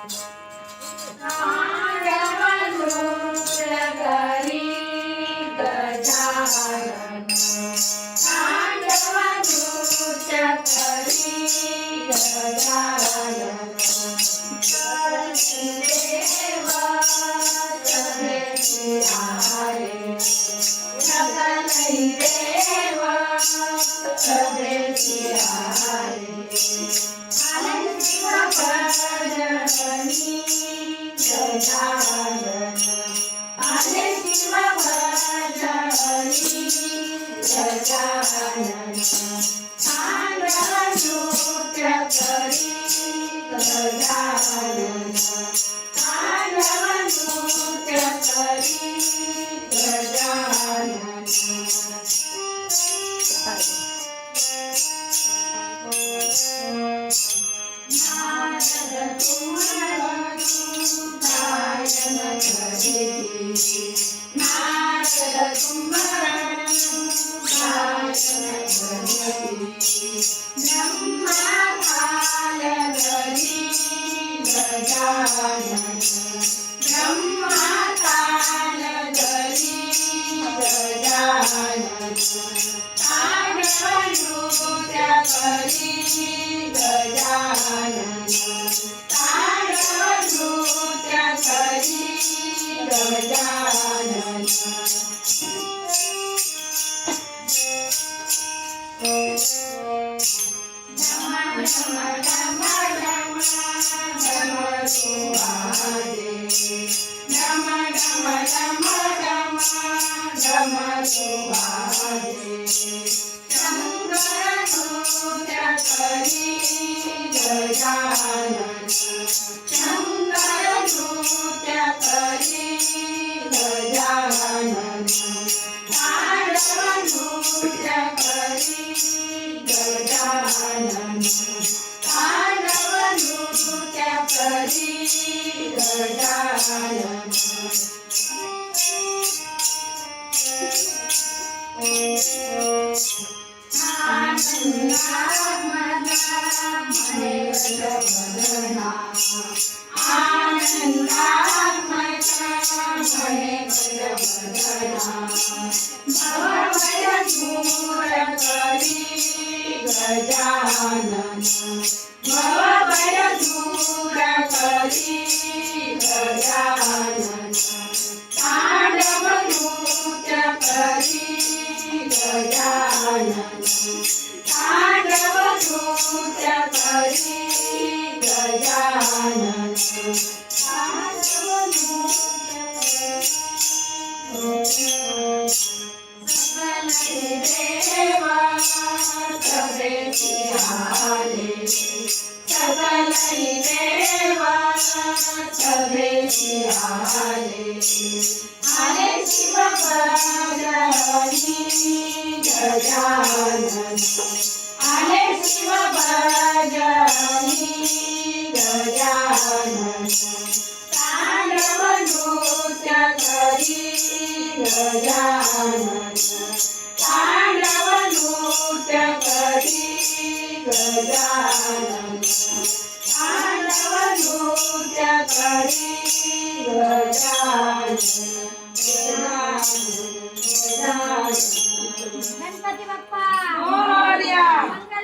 तांडवनृत्य करी गजानन तांडवनृत्य करी गजानन देव सभे सियारे सकलई देव सभे सियारे शिव भजनी गजानन शिव भजनी गजानन तांडवनृत्य करी गजानन तांडवनृत्य करी गजानन नारद गायन करीति नारद गायन करीति ब्रह्मा काल गरी गजानन ब्रह्मा काल गरी गजानन तांडवनृत्य करी गजानन तांडवनृत्य करी गजानन डम डम डम डम डमरुआदे डम डम डम डम डमरुआदे शंकरनृत्य करी गजानन शंकरनृत्य करी गजानन तांडवनृत्य करी गजानन तांडवनृत्य करी गजानन आनंदात्मना भवभय दूर करी गजानन भवभय दूर करी गजानन तांडवनृत्य करी गजानन तांडवनृत्य करी गजानन सकलई देव सभे सियारे सकलई देव सभे सियारे शिव भजनी गजानन शिव भजनी गजानन तांडवनृत्य करी गजानन तांडवनृत्य करी गजानन तांडवनृत्य करी गजानन गजानन गणपती बाप्पा